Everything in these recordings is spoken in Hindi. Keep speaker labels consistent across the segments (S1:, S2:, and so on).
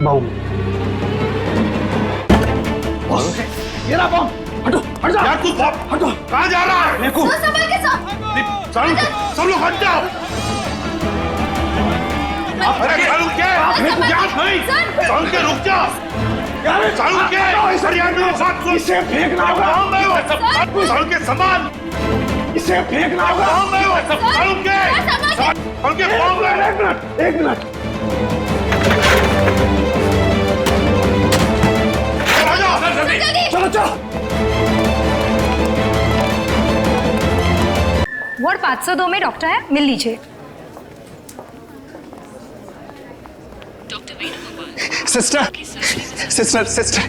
S1: बहू।
S2: ये रहा बॉम्ब। हटो हट जाओ
S3: यार, तू
S2: हटो।
S3: कहाँ जा रहा है?
S2: देखो
S3: सब लोग हट जाओ। अरे चालू के चालू के रुक जा। चालू के सर यार मेरे साथ सुन।
S2: इसे फेंकना होगा।
S3: चालू के सामान
S2: इसे फेंकना होगा।
S3: चालू के बॉम्ब है।
S2: एक मिनट चलो चलो।
S4: वार्ड 502 में डॉक्टर है, मिल लीजिए।
S1: सिस्टर सिस्टर सिस्टर,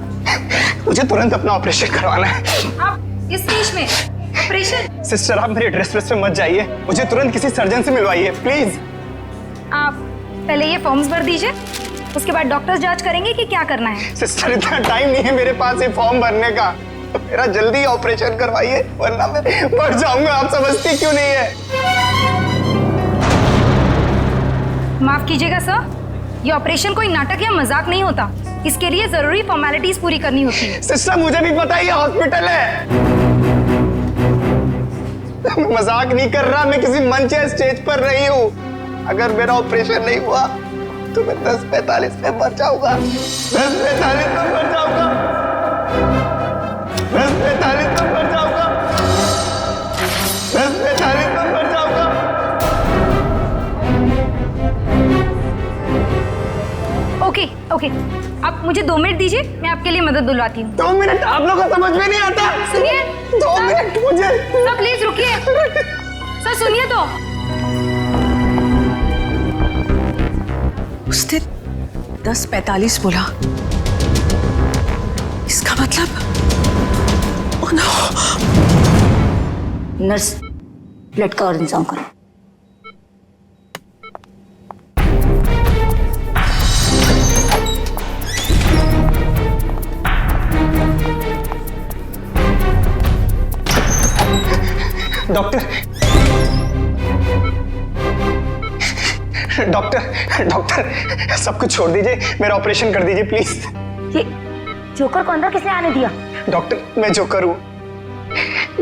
S1: मुझे तुरंत अपना ऑपरेशन करवाना है।
S4: आप इस स्टेज में ऑपरेशन?
S1: सिस्टर आप मेरे ड्रेस पे मत जाइए, मुझे तुरंत किसी सर्जन से मिलवाइए प्लीज।
S4: आप पहले ये फॉर्म्स भर दीजिए, उसके बाद डॉक्टर जांच करेंगे कि क्या करना है।
S1: सिस्टर इतना टाइम नहीं है मेरे पास ये फॉर्म भरने का, मेरा जल्दी ऑपरेशन करवाइए वरना मैं मर जाऊंगा। आप समझती क्यों नहीं है?
S4: माफ कीजिएगा सर, ये ऑपरेशन कोई नाटक या मजाक नहीं होता, इसके लिए जरूरी फॉर्मेलिटीज पूरी करनी होती है।
S1: सिस्टर मुझे भी पता है ये हॉस्पिटल है, मैं मजाक नहीं कर रहा, मैं किसी मंच या स्टेज पर नहीं हूँ। अगर मेरा ऑपरेशन नहीं हुआ तो मैं 10:45 में मर जाऊंगा। 10:45 में मर जाऊंगा। 10:45 में मर जाऊंगा। 10:45 में मर जाऊंगा।
S4: ओके ओके, आप मुझे 2 मिनट दीजिए, मैं आपके लिए मदद बुलवाती हूँ।
S1: 2 मिनट? आप लोगों को समझ में नहीं आता?
S4: सुनिए
S1: 2 मिनट मुझे।
S4: सर प्लीज रुकिए, सर सुनिए तो।
S5: उसने 10:45 बोला, इसका मतलब ओह नो।
S6: नर्स, ब्लड का और इंतजाम करो।
S1: डॉक्टर डॉक्टर डॉक्टर सब कुछ छोड़ दीजिए, मेरा ऑपरेशन कर दीजिए प्लीज।
S6: ये जोकर को अंदर किसने आने दिया?
S1: डॉक्टर मैं जोकर हूँ,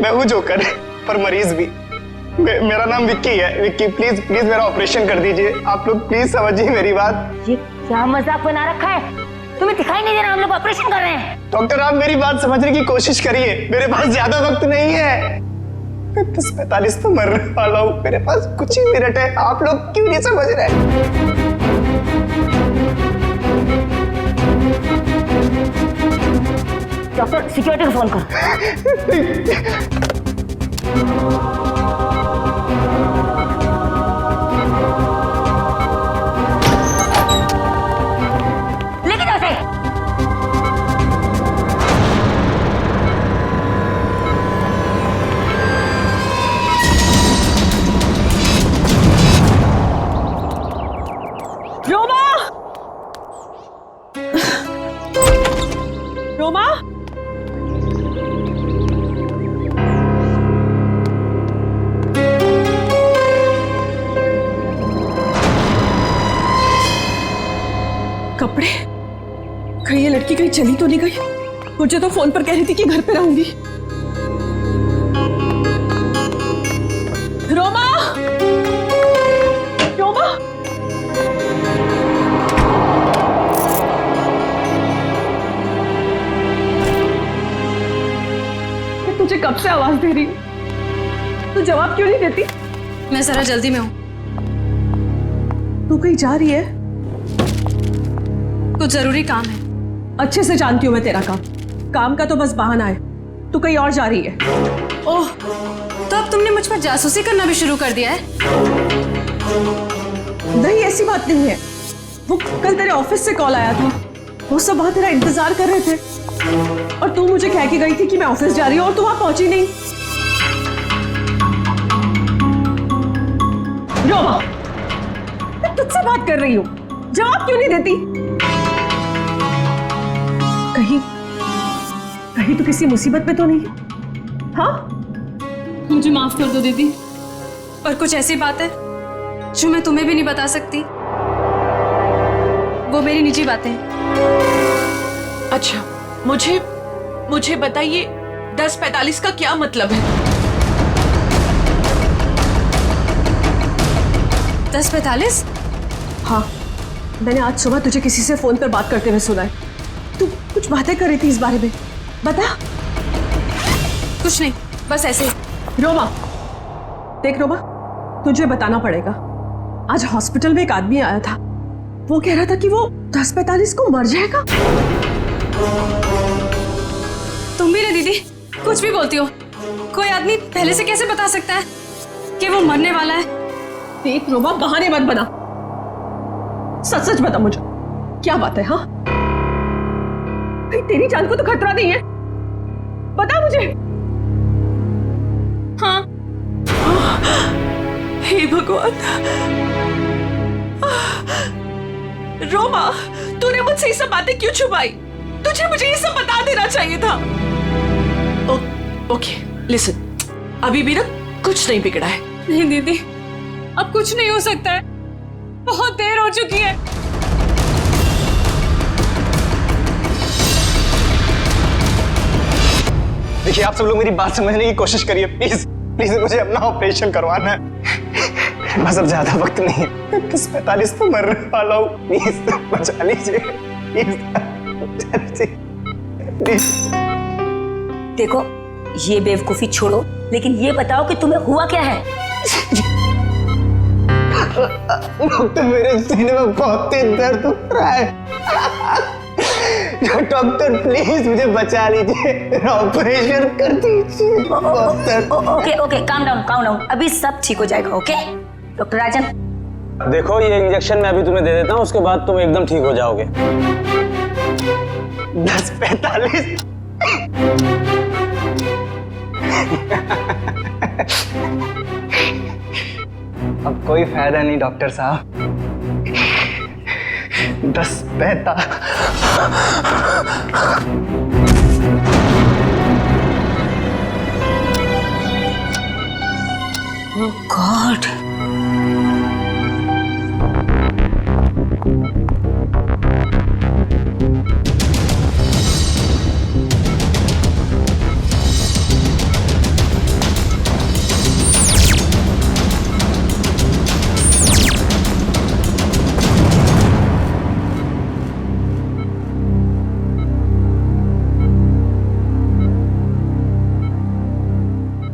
S1: मैं हूँ जोकर पर मरीज भी। मेरा नाम विक्की है। विक्की प्लीज प्लीज मेरा ऑपरेशन कर दीजिए, आप लोग प्लीज समझिए मेरी बात।
S6: ये क्या मजाक बना रखा है? तुम्हें दिखाई नहीं दे रहा हम लोग ऑपरेशन कर रहे हैं?
S1: डॉक्टर आप मेरी बात समझने की कोशिश करिए, मेरे पास ज्यादा वक्त नहीं है, मैं 10:45 तो मरने वाला हूँ, मेरे पास कुछ ही मिनट है, आप लोग क्यों नहीं समझ रहे?
S6: डॉक्टर सिक्योरिटी को फोन करो। लेके जाओ उसे।
S5: रोमा, रोमा, कपड़े कहीं ये लड़की कहीं चली तो नहीं गई? मुझे तो फोन पर कह रही थी कि घर पे रहूंगी। रोमा, रोमा, मैं तुझे कब से आवाज दे रही हूँ, तू जवाब क्यों नहीं देती?
S4: मैं जरा जल्दी में हूँ।
S5: तू कहीं जा रही है?
S4: कुछ जरूरी काम है।
S5: अच्छे से जानती हूँ मैं तेरा काम का तो बस बहाना है। तू कहीं और जा रही है।
S4: ओह, तो अब तुमने मुझ पर जासूसी करना भी शुरू कर दिया है?
S5: नहीं ऐसी बात नहीं है, वो कल तेरे ऑफिस से कॉल आया था, वो सब वहां तेरा इंतजार कर रहे थे और तू मुझे कह के गई थी कि मैं ऑफिस जा रही हूँ और तू वहां पहुंची नहीं। रोमा, मैं तुझसे बात कर रही हूँ, जवाब क्यों नहीं देती? कहीं कहीं तो किसी मुसीबत में तो नहीं? हाँ,
S4: मुझे माफ कर दो दीदी, पर कुछ ऐसी बात है जो मैं तुम्हें भी नहीं बता सकती। वो मेरी निजी बातें हैं।
S5: अच्छा, मुझे बताइए 10:45 का क्या मतलब है?
S4: 10:45?
S5: हाँ, मैंने आज सुबह तुझे किसी से फोन पर बात करते हुए सुना है। तू कुछ बातें कर रही थी इस बारे में, बता।
S4: कुछ नहीं, बस ऐसे।
S5: रोमा, देख रोमा, तुझे बताना पड़ेगा। आज हॉस्पिटल में एक आदमी आया था, वो कह रहा था कि वो 10:45 को मर जाएगा।
S4: तुम भी ना दीदी, कुछ भी बोलती हो। कोई आदमी पहले से कैसे बता सकता है कि वो मरने वाला है?
S5: देख रोमा, बहाने मत बना, सच सच बता मुझे, क्या बात है? हाँ भाई, तेरी जान को तो खतरा नहीं है, बता मुझे।
S4: हाँ।
S5: हे भगवान। रोमा, तूने मुझसे ये सब बातें क्यों छुपाई? तुझे मुझे ये सब बता देना चाहिए था। ओके, लिसन, अभी भी ना कुछ नहीं बिगड़ा है।
S4: नहीं दीदी, अब कुछ नहीं हो सकता है, बहुत देर हो चुकी है।
S1: देखिए, आप सब लोग मेरी बात समझने की कोशिश करिए, प्लीज प्लीज। मुझे अपना ऑपरेशन करवाना है, बस अब ज्यादा वक्त नहीं है। 10:45 तो मरने वाला हूँ, प्लीज बचा लीजिए, प्लीज बचा लीजिए, प्लीज।
S6: देखो, ये बेवकूफी छोड़ो, लेकिन ये बताओ कि तुम्हें हुआ क्या है?
S1: डॉक्टर, मेरे सीने में बहुत तेज दर्द हो रहा है। डॉक्टर प्लीज मुझे बचा लीजिए, ऑपरेशन कर दीजिए।
S6: Okay, calm down. अभी सब ठीक हो जाएगा। ओके डॉक्टर राजन,
S7: देखो, ये इंजेक्शन मैं अभी तुम्हें दे देता हूँ, उसके बाद तुम एकदम ठीक हो जाओगे।
S1: 10:45। अब कोई फायदा नहीं डॉक्टर साहब। 10:45।
S6: ओह गॉड,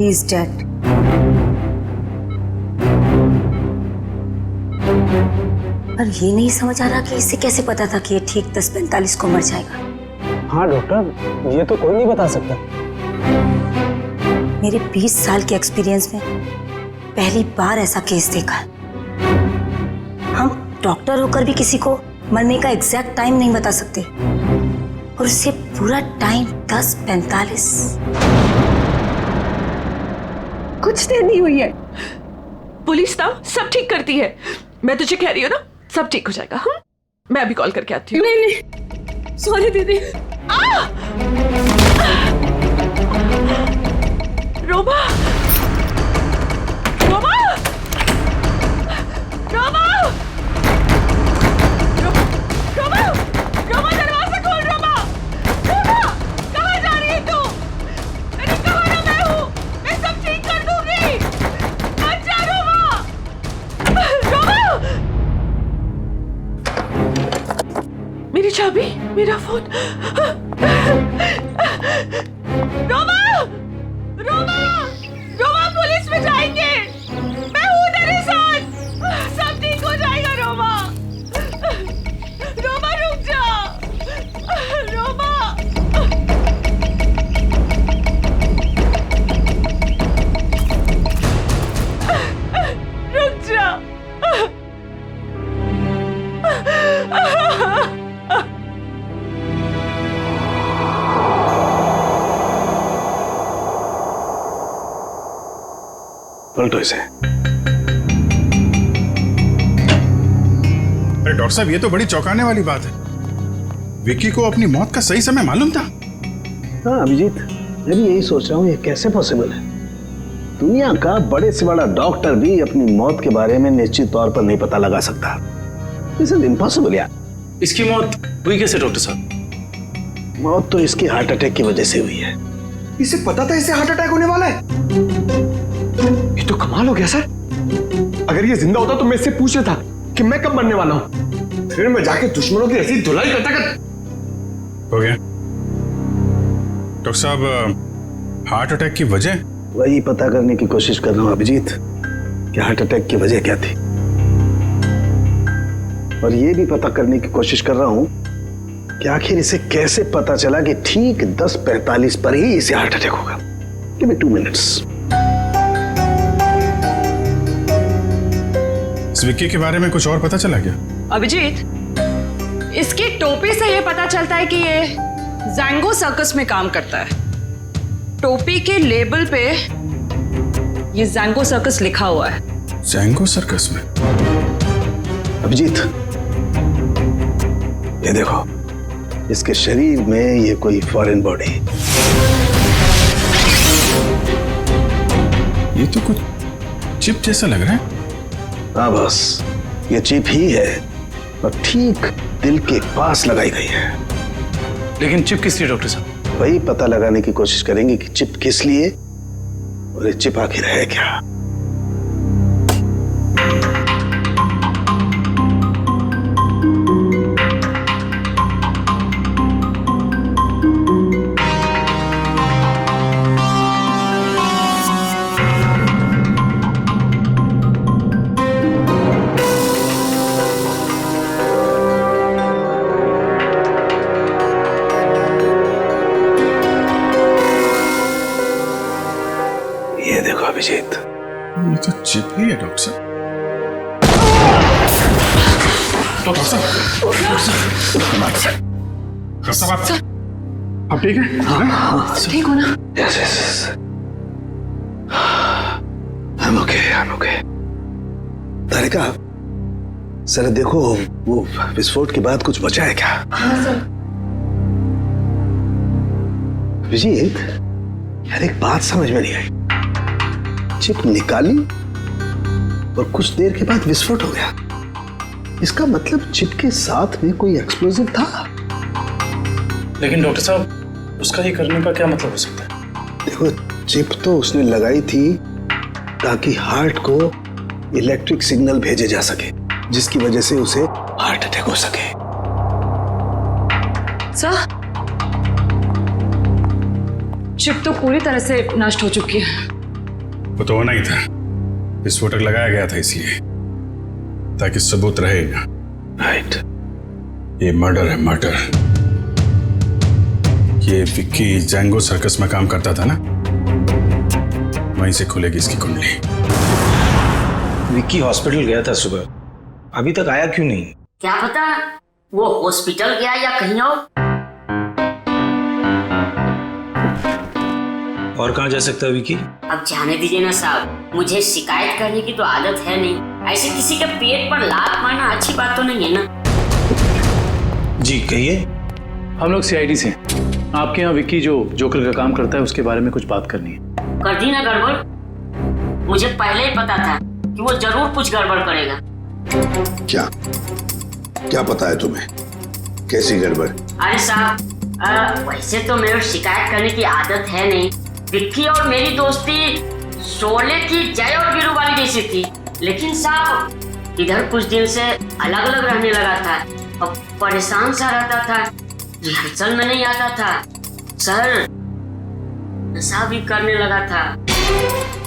S6: he is dead. पर ये नहीं समझ आ रहा कि इसे कैसे पता था कि ये ठीक 10:45 को मर जाएगा।
S7: हाँ डॉक्टर, ये तो कोई नहीं बता सकता।
S6: मेरे 20 साल के एक्सपीरियंस में पहली बार ऐसा केस देखा। हम डॉक्टर होकर भी किसी को मरने का एग्जैक्ट टाइम नहीं बता सकते, और उससे पूरा टाइम 10:45।
S5: कुछ देर नहीं हुई है, पुलिस ना सब ठीक करती है। मैं तुझे कह रही हूँ ना, सब ठीक हो जाएगा। मैं अभी कॉल करके आती हूँ।
S4: नहीं, सॉरी दीदी।
S5: रोमा, रोमा, रोमा, रोमा, रोमा, दरवाजा खोल। रोमा, रोमा, कहाँ जा रही है तू? मैंने कहा ना मैं हूँ, मैं सब ठीक कर दूंगी। अच्छा रोमा, रोमा, मेरी चाबी, मेरा फोन। रोमा, रोमा, रोमा, पुलिस में जाएंगे। मैं हूँ तेरे साथ, सब ठीक हो जाएगा। रोमा, रोमा, रुक जा। रोमा, रुक जा।
S3: पलटो इसे। अरे डॉक्टर साहब, ये तो बड़ी चौंकाने वाली बात है। विक्की को अपनी मौत का सही समय मालूम था?
S2: हाँ अभिजीत, मैं भी यही सोच रहा हूँ, ये कैसे पॉसिबल है? दुनिया का बड़े से बड़ा डॉक्टर भी अपनी मौत के बारे में निश्चित तौर पर नहीं पता लगा सकता। दिस इज इम्पॉसिबल यार।
S8: इसकी मौत हुई कैसे डॉक्टर साहब?
S2: मौत तो इसकी हार्ट अटैक की वजह से हुई है।
S1: इसे पता था इसे हार्ट अटैक होने वाला है। ये तो कमाल हो गया सर। अगर ये जिंदा होता तो मैं इससे पूछ लेता कि मैं कब मरने वाला हूं, फिर मैं जाके दुश्मनों की ऐसी धुलाई करता
S3: हो गया डॉक्टर साहब, हार्ट अटैक की वजह?
S2: वही पता करने की कोशिश कर रहा हूं अभिजीत कि हार्ट अटैक की वजह क्या थी, और ये भी पता करने की कोशिश कर रहा हूं कि आखिर इसे कैसे पता चला कि ठीक 10:45 पर ही इसे हार्ट अटैक होगा। Give me 2 minutes.
S3: इस विक्की के बारे में कुछ और पता चला क्या?
S5: अभिजीत, इसकी टोपी से ये पता चलता है कि ये जैंगो सर्कस में काम करता है। टोपी के लेबल पे ये जैंगो सर्कस लिखा हुआ है।
S3: जैंगो सर्कस में?
S2: अभिजीत, ये देखो, इसके शरीर में ये कोई फॉरेन बॉडी।
S3: ये तो कुछ चिप जैसा लग रहा है।
S2: हाँ बस, ये चिप ही है और ठीक दिल के पास लगाई गई है।
S8: लेकिन चिप किस लिए डॉक्टर साहब?
S2: वही पता लगाने की कोशिश करेंगे कि चिप किस लिए और ये चिप आखिर है क्या। ये देखो अभिजीत,
S3: ये तो चिप ही है डॉक्टर साहब। डॉक्टर साहब, आप ठीक है?
S5: ठीक हो ना?
S2: Yes yes, I am okay. Tarika, sir देखो, वो विस्फोट के बाद कुछ बचा है क्या?
S5: हाँ सर।
S2: अभिजीत, यार एक बात समझ में नहीं आई। चिप निकाली और कुछ देर के बाद विस्फोट हो गया। इसका मतलब चिप के साथ में कोई एक्सप्लोजिव था।
S8: लेकिन डॉक्टर साहब, उसका ये करने का क्या मतलब हो सकता है?
S2: देखो, चिप तो उसने लगाई थी ताकि हार्ट को इलेक्ट्रिक सिग्नल भेजे जा सके, जिसकी वजह से उसे हार्ट अटैक हो सके।
S5: सर, चिप तो पूरी तरह से नष्ट हो चुकी है।
S3: वो तो होना ही था। विस्फोटक लगाया गया था इसलिए, ताकि सबूत रहे ना।
S2: राइट।
S3: ये मर्डर है, मर्डर। ये विक्की जैंगो सर्कस में काम करता था ना, वहीं से खुलेगी इसकी कुंडली।
S7: विक्की हॉस्पिटल गया था सुबह, अभी तक आया क्यों नहीं?
S9: क्या पता वो हॉस्पिटल गया या कहीं
S7: और कहाँ जा सकता है विक्की?
S9: अब जाने दीजिए ना साहब, मुझे शिकायत करने की तो आदत है नहीं। ऐसे किसी के पेट पर लात मारना अच्छी बात तो नहीं है ना।
S7: जी कहिए।
S8: हम लोग सीआईडी से आपके यहाँ विक्की जो जोकर का काम करता है उसके बारे में कुछ बात करनी है।
S9: कर दी ना गड़बड़? मुझे पहले ही पता था कि वो जरूर कुछ गड़बड़ करेगा।
S2: क्या पता है तुम्हें? कैसी गड़बड़?
S9: अरे साहब, वैसे तो मेरे शिकायत करने की आदत है नहीं। विक्की और मेरी दोस्ती शोले की जय और वीरू वाली जैसी थी, लेकिन साहब इधर कुछ दिन से अलग अलग रहने लगा था और परेशान सा रहता था, रिहर्सल में नहीं आता था सर, नशा भी करने लगा था।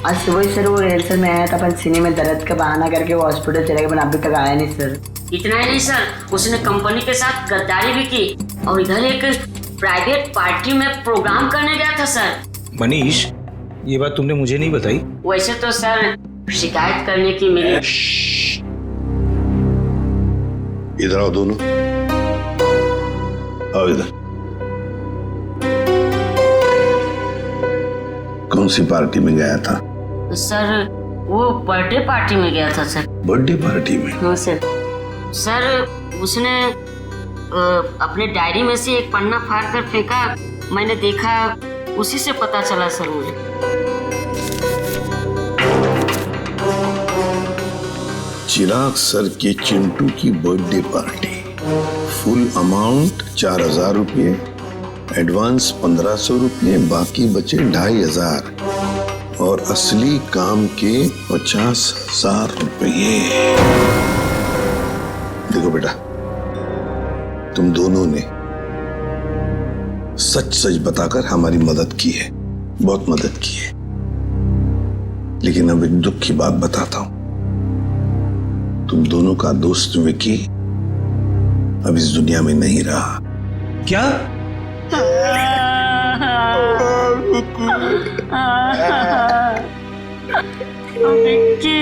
S10: आज सुबह सर वो रिहर्सल में आया था, पर सीने में दर्द का बहाना करके वो हॉस्पिटल चला गया, पर अभी तक आया नहीं सर।
S9: इतना ही नहीं सर, उसने कंपनी के साथ गद्दारी भी की और इधर एक प्राइवेट पार्टी में प्रोग्राम करने गया था सर।
S7: मनीष, ये बात तुमने मुझे नहीं बताई।
S9: वैसे तो सर शिकायत करने की मेरी।
S2: इधर आओ दोनों, आओ इधर। कौन सी पार्टी में गया था?
S9: सर वो बर्थडे पार्टी में गया था सर।
S2: बर्थडे पार्टी में?
S9: हाँ सर। सर उसने अपने डायरी में से एक पन्ना फाड़ कर फेंका, मैंने देखा, उसी से पता चला सर मुझे।
S2: चिराग सर के चिंटू की बर्थडे पार्टी, फुल अमाउंट 4000 रुपये, एडवांस 1500 रुपये, बाकी बचे 2500 और असली काम के 50,000 रुपये। देखो बेटा, तुम दोनों ने सच सच बताकर हमारी मदद की है, बहुत मदद की है। लेकिन अब एक दुख की बात बताता हूं, तुम दोनों का दोस्त विकी अब इस दुनिया में नहीं रहा।
S8: क्या?
S9: विक्की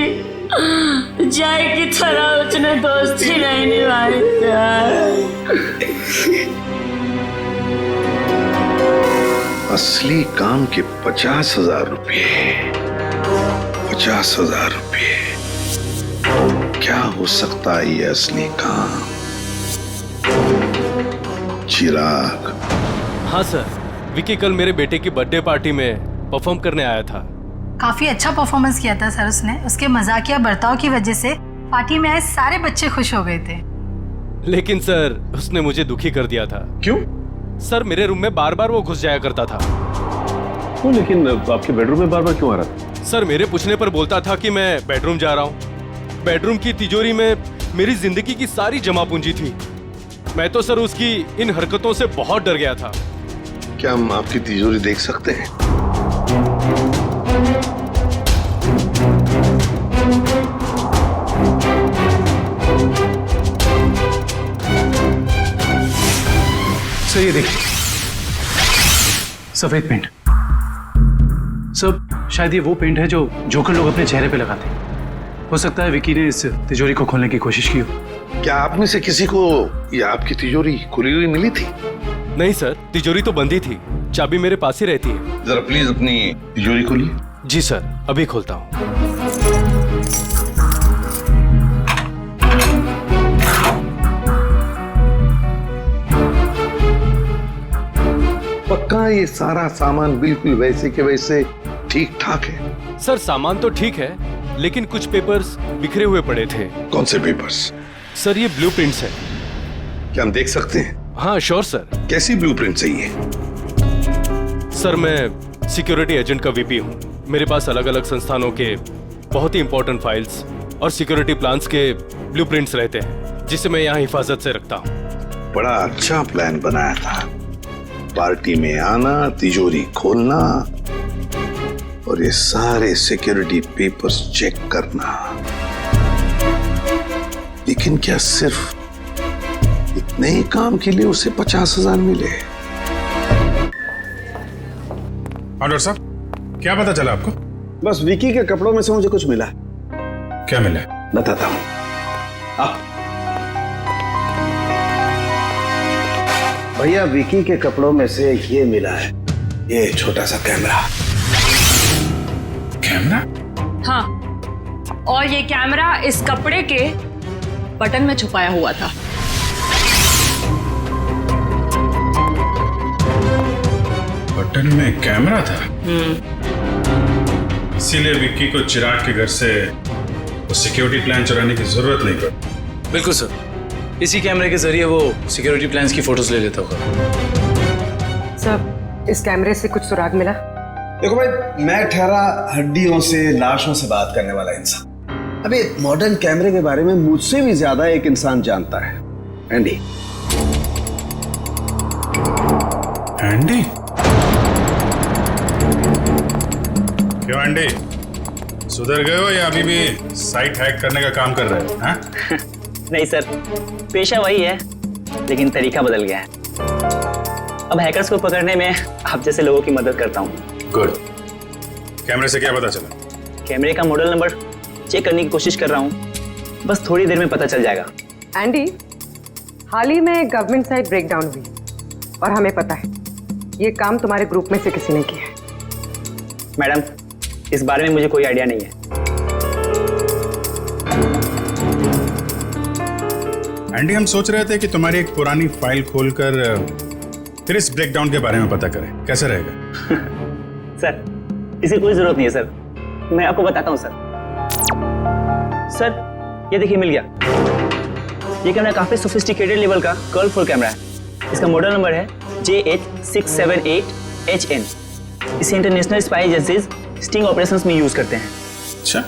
S9: जय की तरह उसने दोस्ती नहीं निभाई।
S2: असली काम के 50,000 रुपये, 50,000 रुपये। क्या हो सकता है ये असली काम? चिराग।
S11: हाँ सर, विकी कल मेरे बेटे की बर्थडे पार्टी में परफॉर्म करने आया था।
S4: काफी अच्छा परफॉर्मेंस किया था सर उसने। उसके मजाकिया बर्ताव की वजह से पार्टी में आए सारे बच्चे खुश हो गए थे।
S11: लेकिन सर उसने मुझे दुखी कर दिया था।
S8: क्यों?
S11: सर मेरे रूम में बार बार वो घुस जाया करता था।
S8: क्यों? लेकिन आपके बेडरूम में बार बार क्यों आ रहा था?
S11: सर मेरे पूछने पर बोलता था कि मैं बेडरूम जा रहा हूँ। बेडरूम की तिजोरी में मेरी जिंदगी की सारी जमा पूंजी थी। मैं तो सर उसकी इन हरकतों से बहुत डर गया था।
S2: क्या हम आपकी तिजोरी देख सकते हैं?
S8: सर ये देखिए, सफेद पेंट। सर शायद ये वो पेंट है जो जोकर लोग अपने चेहरे पे लगाते हैं। हो सकता है विकी ने इस तिजोरी को खोलने की कोशिश की हो।
S2: क्या आप में से किसी को ये आपकी तिजोरी खुली हुई मिली थी?
S11: नहीं सर, तिजोरी तो बंद ही थी। चाबी मेरे पास ही रहती है।
S2: जरा प्लीज अपनी तिजोरी खोलिए।
S11: जी सर, अभी खोलता हूँ।
S2: पक्का ये सारा सामान बिल्कुल वैसे के वैसे ठीक ठाक है?
S11: सर सामान तो ठीक है, लेकिन कुछ पेपर्स बिखरे हुए पड़े थे।
S2: कौन से पेपर्स?
S11: सर ये ब्लूप्रिंट्स है।
S2: क्या हम देख सकते हैं?
S11: हाँ श्योर सर।
S2: कैसी ब्लूप्रिंट चाहिए?
S11: सर मैं सिक्योरिटी एजेंट का वीपी हूँ। मेरे पास अलग अलग संस्थानों के बहुत ही इंपॉर्टेंट फाइल्स और सिक्योरिटी प्लान्स के ब्लूप्रिंट्स रहते हैं, जिसे मैं यहाँ हिफाजत से रखता हूँ।
S2: बड़ा अच्छा प्लान बनाया था। पार्टी में आना, तिजोरी खोलना और ये सारे सिक्योरिटी पेपर्स चेक करना। लेकिन क्या सिर्फ इतने ही काम के लिए उसे 50,000 मिले?
S3: डॉक्टर साहब, क्या पता चला आपको?
S2: बस विकी के कपड़ों में से मुझे कुछ मिला।
S3: क्या मिला?
S2: बताता हूं। भैया, विकी के कपड़ों में से ये मिला है, ये छोटा सा कैमरा।
S3: कैमरा?
S5: हाँ, और ये कैमरा इस कपड़े के बटन में छुपाया हुआ था।
S3: बटन में कैमरा था? इसीलिए विक्की को चिराग के घर से वो सिक्योरिटी प्लान चुराने की जरूरत नहीं पड़ी।
S8: बिल्कुल सर, इसी कैमरे के जरिए वो सिक्योरिटी प्लान्स की फोटोज ले लेता होगा।
S12: सर, इस कैमरे से कुछ सुराग मिला?
S2: देखो भाई, मैं ठहरा हड्डियों से, लाशों से बात करने वाला इंसान। अबे मॉडर्न कैमरे के बारे में मुझसे भी ज्यादा एक इंसान जानता है, एंडी।
S3: एंडी? क्यों एंडी, सुधर गए हो या अभी भी साइट हैक करने का काम कर रहे हो? हाँ?
S7: नहीं सर, पेशा वही है, लेकिन तरीका बदल गया है। अब हैकर्स को पकड़ने में आप जैसे लोगों की मदद करता हूँ।
S3: गुड। कैमरे से क्या पता चला?
S7: कैमरे का मॉडल नंबर चेक करने की कोशिश कर रहा हूँ, बस थोड़ी देर में पता चल जाएगा।
S12: एंडी, हाल ही में गवर्नमेंट साइट ब्रेकडाउन हुई और हमें पता है ये काम तुम्हारे ग्रुप में से किसी ने किया है।
S7: मैडम, इस बारे में मुझे कोई आइडिया नहीं है।
S3: एंडी, हम सोच रहे थे कि तुम्हारी एक पुरानी फाइल खोलकर फिर इस ब्रेकडाउन के बारे में पता करें, कैसा रहेगा?
S7: सर, इसकी कोई जरूरत नहीं है सर, मैं आपको बताता हूँ सर। सर, ये देखिए मिल गया। ये कैमरा काफी सोफिस्टिकेटेड लेवल का कर्व फुल कैमरा है। इसका मॉडल नंबर है JH678HN। इसे international spy agencies sting operations में यूज करते हैं।
S3: अच्छा,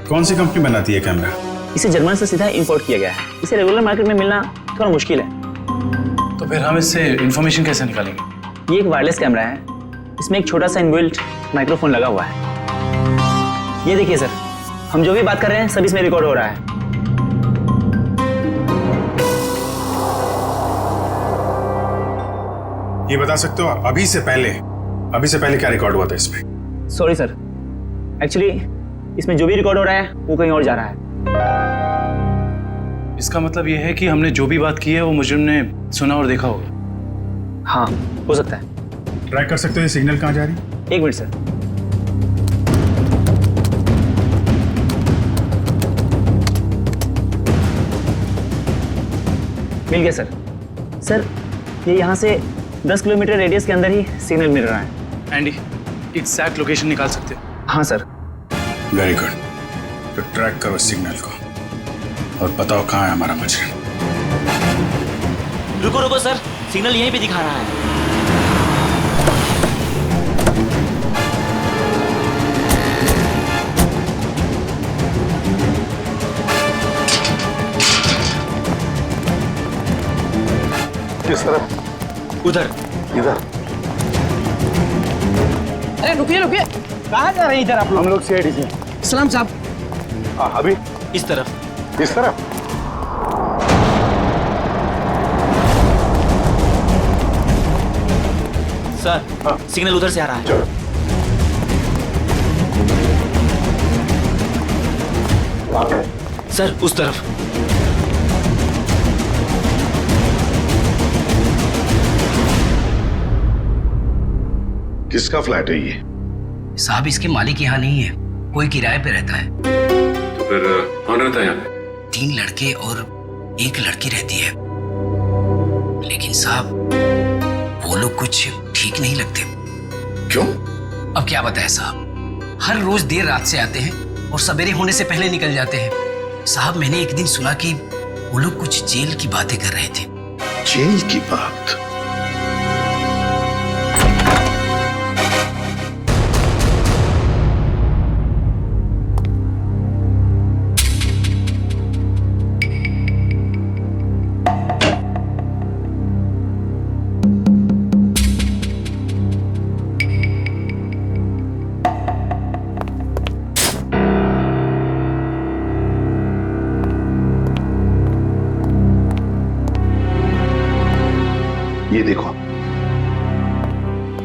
S3: कौन सी कंपनी बनाती है कैमरा?
S7: इसे जर्मन से सीधा इंपोर्ट किया गया है। इसे रेगुलर मार्केट में मिलना थोड़ा मुश्किल है।
S8: तो फिर हम इससे इंफॉर्मेशन कैसे निकालेंगे?
S7: ये एक वायरलेस कैमरा है। इसमें एक छोटा सा इनबिल्ट माइक्रोफोन लगा हुआ है। ये देखिए सर, हम जो भी बात कर रहे हैं सब इसमें रिकॉर्ड हो रहा है।
S3: ये बता सकते हो अभी से पहले क्या रिकॉर्ड हुआ था इसमें?
S7: सॉरी सर, एक्चुअली इसमें जो भी रिकॉर्ड हो रहा है वो कहीं और जा रहा है।
S8: इसका मतलब ये है कि हमने जो भी बात की है वो मुजरिम ने सुना और देखा होगा।
S7: हाँ, हो सकता है।
S3: ट्रैक कर सकते हो ये सिग्नल कहाँ जा रही है?
S7: एक मिनट सर। मिल गया सर। सर, ये यहाँ से 10 किलोमीटर रेडियस के अंदर ही सिग्नल मिल रहा है।
S8: एंडी, एग्जैक्ट लोकेशन निकाल सकते हो?
S7: हाँ सर।
S3: Very good. तो ट्रैक करो सिग्नल को और बताओ कहाँ है हमारा मुजरिम।
S7: रुको रुको सर, सिग्नल यहीं पे दिखा रहा है।
S2: किस तरफ?
S7: उधर।
S2: इधर?
S5: अरे रुकिए रुकिए, कहाँ जा रहे हैं इधर आप लोग?
S2: हम लोग सीआईडी से।
S5: सलाम साहब।
S2: हाँ, अभी
S7: इस तरफ।
S2: इस तरफ?
S7: सर, सिग्नल उधर से आ रहा है।
S2: चलो।
S7: सर, उस तरफ।
S2: किसका फ्लैट है ये?
S13: साहब, इसके मालिक यहाँ नहीं है, कोई किराए पे रहता है।
S3: तो फिर कौन रहता है यहाँ पे?
S13: 3 लड़के और 1 लड़की रहती है। लेकिन साहब, वो लोग कुछ ठीक नहीं लगते।
S2: क्यों?
S13: अब क्या बताएं साहब, हर रोज देर रात से आते हैं और सवेरे होने से पहले निकल जाते हैं। साहब, मैंने एक दिन सुना कि वो लोग कुछ जेल की बातें कर रहे थे।
S2: जेल की बात? ये देखो,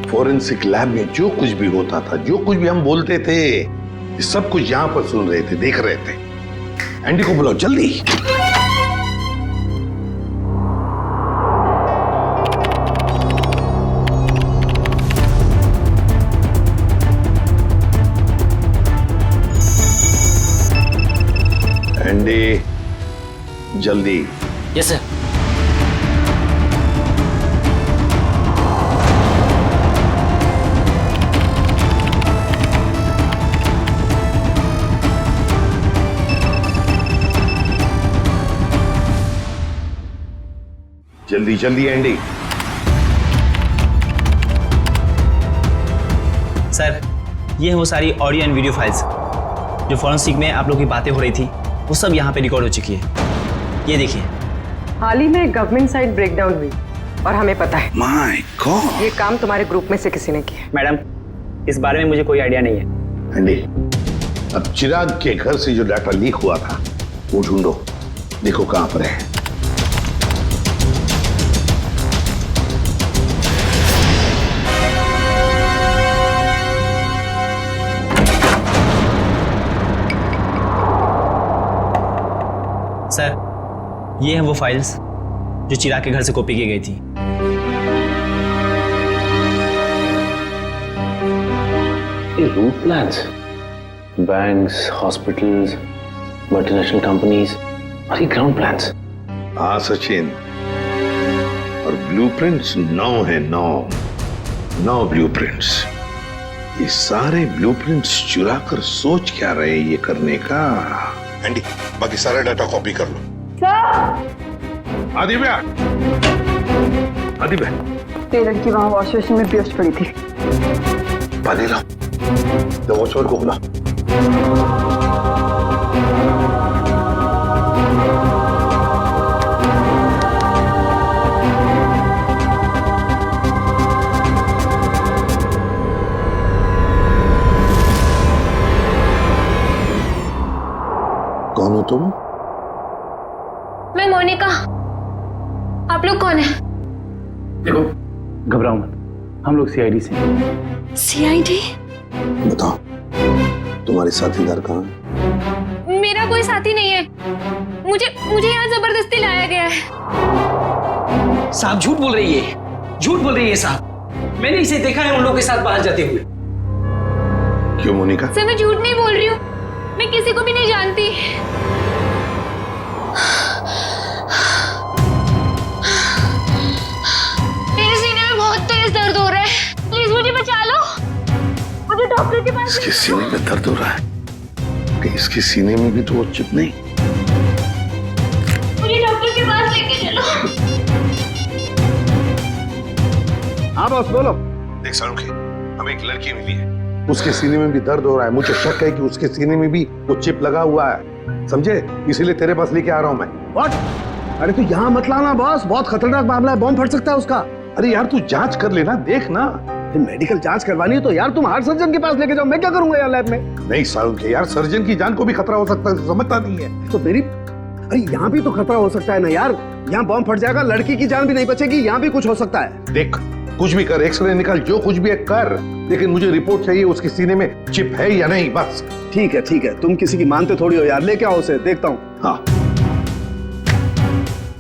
S2: फोरेंसिक लैब में जो कुछ भी होता था, जो कुछ भी हम बोलते थे, ये सब कुछ यहां पर सुन रहे थे, देख रहे थे। एंडी को बुलाओ जल्दी। एंडी, जल्दी।
S7: Yes sir.
S2: जल्दी जल्दी एंडी।
S7: सर, ये है वो सारी ऑडियो एंड वीडियो फाइल्स जो फॉरेंसिक में आप लोग की बातें हो रही थी, वो सब यहाँ पे रिकॉर्ड हो चुकी है। ये देखिए।
S12: हाल ही में गवर्नमेंट साइड ब्रेकडाउन हुई और हमें पता है।
S2: माय गॉड,
S12: ये काम तुम्हारे ग्रुप में से किसी ने किया।
S7: मैडम, इस बारे में मुझे कोई आइडिया नहीं है।
S2: एंडी, अब चिराग के घर से जो डाटा लीक हुआ था वो ढूंढो, देखो कहां पर है।
S7: सर, ये हैं वो फाइल्स जो चिराग के घर से कॉपी की गई थी।
S14: ये route plans, banks, hospitals, multinational companies और ये ग्राउंड प्लान्स।
S2: हाँ सचिन, और ब्लूप्रिंट्स 9 है, 9 ब्लूप्रिंट्स। ये सारे ब्लूप्रिंट्स चुरा कर सोच क्या रहे ये करने का।
S15: एंडी, बाकी सारा डाटा कॉपी कर लो।
S5: सर
S2: आदिव्या, आदिव्या,
S12: ये लड़की वहाँ वॉश बेसिन में बेहोश पड़ी थी।
S2: पानी ला, तो वॉचमैन को बुला। कौन हो तुम?
S15: मैं मोनिका। आप लोग कौन है?
S8: देखो, घबराओ मत, हम लोग सीआईडी से हैं।
S15: सीआईडी?
S2: बताओ, तुम्हारे साथीदार कहाँ हैं?
S15: मेरा कोई साथी नहीं है। मुझे यहाँ जबरदस्ती लाया गया है।
S13: साहब झूठ बोल रही है, झूठ बोल रही है साहब। मैंने इसे देखा है उन लोगों के साथ बाहर जाते हुए।
S2: क्यों मोनिका?
S15: सर मैं झूठ नहीं बोल रही हूँ, मैं किसी को भी नहीं जानती। मेरे सीने में बहुत तेज दर्द हो रहा है, प्लीज मुझे बचा लो। मुझे डॉक्टर के पास।
S2: इसके सीने में दर्द हो रहा है? कि इसके सीने में भी तो वो चिप नहीं?
S15: मुझे डॉक्टर के पास लेके चलो।
S2: हाँ बॉस बोलो। देख सारुखी, हमें एक लड़की मिली है, उसके सीने में भी दर्द हो रहा है। मुझे शक है कि उसके सीने में भी वो चिप लगा हुआ है, समझे? इसीलिए तेरे पास लेके आ रहा हूं मैं। व्हाट? अरे तू यहाँ मत लाना बॉस, बहुत खतरनाक मामला है, बॉम्ब फट सकता है उसका। अरे यार तू जांच कर लेना, देख ना। मेडिकल जांच करवानी है तो यार तुम हार्ट सर्जन के पास लेके जाओ, मैं क्या करूंगा यार लैब में? नहीं सारुखी यार, सर्जन की जान को भी खतरा हो सकता है, समझता नहीं है तो मेरी। अरे यहाँ भी तो खतरा हो सकता है ना यार, यहाँ बॉम्ब फट जाएगा, लड़की की जान भी नहीं बचेगी, यहाँ भी कुछ हो सकता है। देख कुछ भी कर, एक्सरे निकाल, जो कुछ भी है कर, लेकिन मुझे रिपोर्ट चाहिए उसके सीने में चिप है या नहीं, बस। ठीक है, तुम किसी की मानते थोड़ी हो यार, लेके आओ उसे, देखता हूँ। हाँ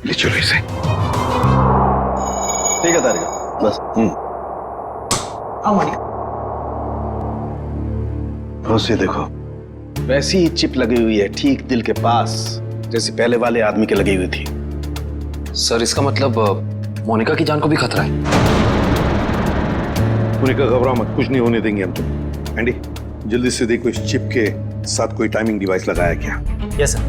S2: ले चलो इसे। ठीक है तारिका, बस। बस ये देखो, वैसी ही चिप लगी हुई है ठीक दिल के पास, जैसे पहले वाले आदमी के लगी हुई थी।
S13: सर इसका मतलब मोनिका की जान को भी खतरा है।
S2: मोनिका घबराओ मत, कुछ नहीं होने देंगे हम तुम। एंडी जल्दी से देखो इस चिप के साथ कोई टाइमिंग डिवाइस लगाया क्या?
S7: Yes sir.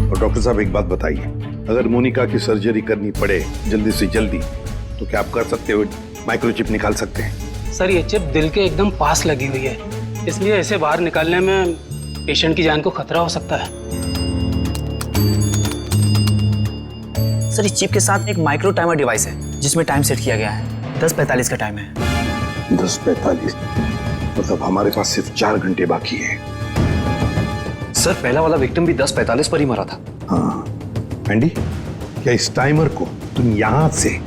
S2: और डॉक्टर साहब एक बात बताइए, अगर मोनिका की सर्जरी करनी पड़े जल्दी से जल्दी तो क्या आप कर सकते हो? माइक्रोचिप निकाल सकते हैं?
S13: सर ये चिप दिल के एकदम पास लगी हुई है, इसलिए इसे बाहर निकालने में पेशेंट की जान को खतरा हो सकता है।
S7: सर इस चिप के साथ एक माइक्रो टाइमर डिवाइस है जिसमें टाइम सेट किया गया है, 10:45 का टाइम है।
S2: 10:45 मतलब हमारे पास सिर्फ 4 घंटे बाकी है।
S13: सर पहला वाला विक्टिम भी 10:45 पर ही मरा था।
S2: हाँ एंडी, क्या इस टाइमर को तुम यहाँ से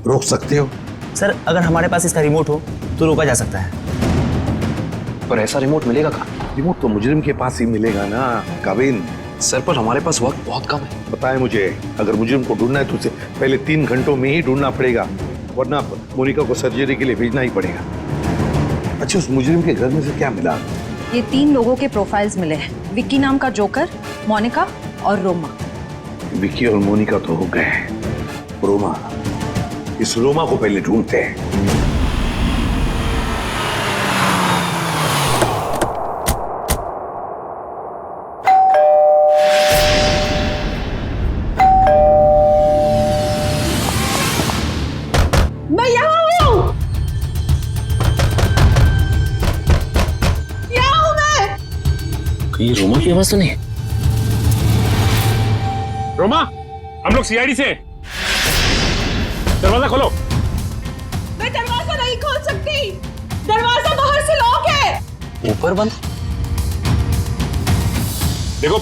S2: रोक सकते हो?
S7: सर अगर हमारे पास इसका रिमोट हो तो रोका जा सकता है।
S13: पर ऐसा रिमोट मिलेगा कहाँ?
S2: रिमोट तो मुजरिम के पास ही मिलेगा ना काविन।
S13: सर पर हमारे पास वक्त बहुत कम है।
S2: पता है मुझे, अगर मुजरिम को ढूंढना है तो उसे पहले 3 घंटों में ही ढूंढना पड़ेगा, वरना मोनिका को सर्जरी के लिए भेजना ही पड़ेगा। अच्छा उस मुजरिम के घर में से क्या मिला?
S16: ये 3 लोगों के प्रोफाइल्स मिले हैं, विक्की नाम का जोकर, मोनिका और रोमा।
S2: विक्की और मोनिका तो हो गए, रोमा, इस रोमा को पहले ढूंढते हैं।
S5: मैं यहाँ हूँ, यहाँ हूँ मैं।
S13: ये रोमा की आवाज तो नहीं?
S17: रोमा, हम लोग सीआईडी से। दरवाजा खोलो।
S5: मैं दरवाजा नहीं खोल सकती, दरवाजा बाहर से लॉक है।
S13: ऊपर बंद।
S17: देखो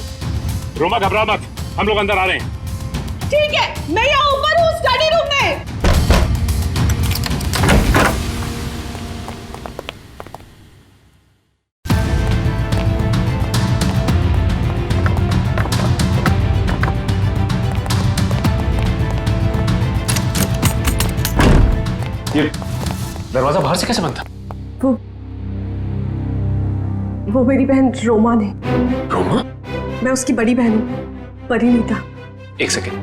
S17: रोमा घबरा मत, हम लोग अंदर आ रहे हैं।
S5: ठीक है, मैं यहाँ ऊपर हूँ स्टडी रूम में।
S13: ये दरवाजा बाहर से कैसे बंद था?
S12: वो मेरी बहन रोमा ने।
S13: रोमा?
S12: मैं उसकी बड़ी बहन हूँ, परिणीता।
S13: एक सेकेंड,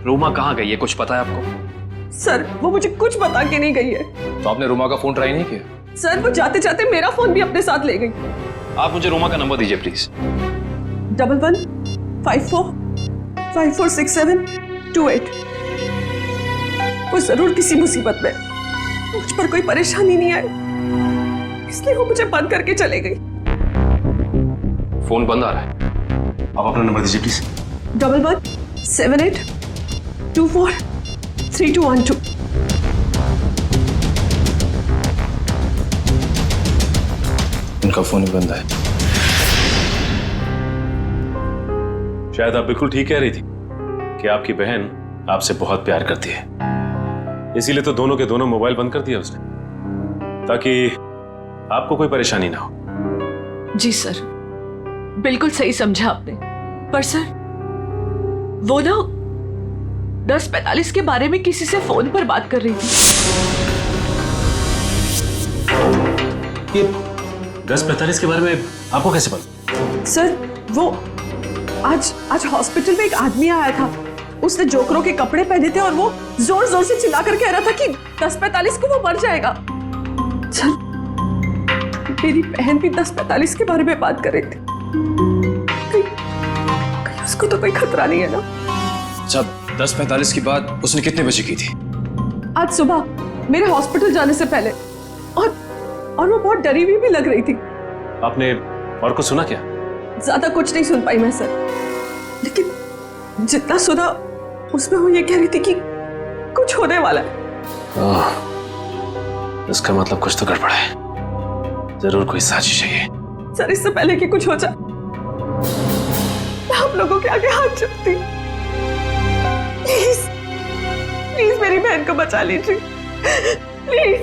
S13: रोमा कहाँ गई है, कुछ पता है आपको?
S12: सर वो मुझे कुछ बता के नहीं गई है।
S13: तो आपने रोमा का फोन ट्राई नहीं किया?
S12: सर वो जाते जाते मेरा फोन भी अपने साथ ले गई।
S13: आप मुझे रोमा का नंबर दीजिए प्लीज।
S5: 1154546728। वो जरूर किसी मुसीबत में मुझ पर कोई परेशानी नहीं आई, इसलिए वो मुझे बंद करके चले गई।
S14: फोन बंद आ रहा है, आप अपना नंबर दीजिए प्लीज।
S5: 1178243212।
S14: उनका फोन ही बंद है। शायद आप बिल्कुल ठीक कह रही थी कि आपकी बहन आपसे बहुत प्यार करती है, इसीलिए तो दोनों के दोनों मोबाइल बंद कर दिया उसने, ताकि आपको कोई परेशानी ना हो।
S5: जी सर, बिल्कुल सही समझा आपने। पर सर, वो ना 10:45 के बारे में किसी से फोन पर बात कर रही थी।
S14: ये 10:45 के बारे में आपको कैसे पता?
S5: सर, वो आज हॉस्पिटल में एक आदमी आया था। उसने जोकरों के कपड़े पहने थे और वो जोर जोर से चिल्ला कर कह रहा था कि 10:45 को वो मर जाएगा। सर, मेरी बहन भी 10:45 के बारे में बात कर रही थी। कहीं उसको तो कोई खतरा नहीं है ना?
S18: अच्छा, 10:45 की बात उसने कितने बजे की थी?
S5: आज सुबह मेरे हॉस्पिटल जाने से पहले, और वो बहुत डरी हुई भी लग रही थी।
S14: आपने और कुछ सुना क्या?
S5: ज्यादा कुछ नहीं सुन पाई मैं सर, लेकिन जितना सुना उसमें वो ये कह रही थी कि कुछ होने वाला है।
S14: इसका मतलब कुछ तो गड़बड़ है, जरूर कोई साजिश है ये।
S5: सर, इससे पहले कि कुछ हो जाए मैं आप लोगों के आगे हाथ जोड़ती हूँ। प्लीज प्लीज मेरी बहन को बचा लीजिए, प्लीज।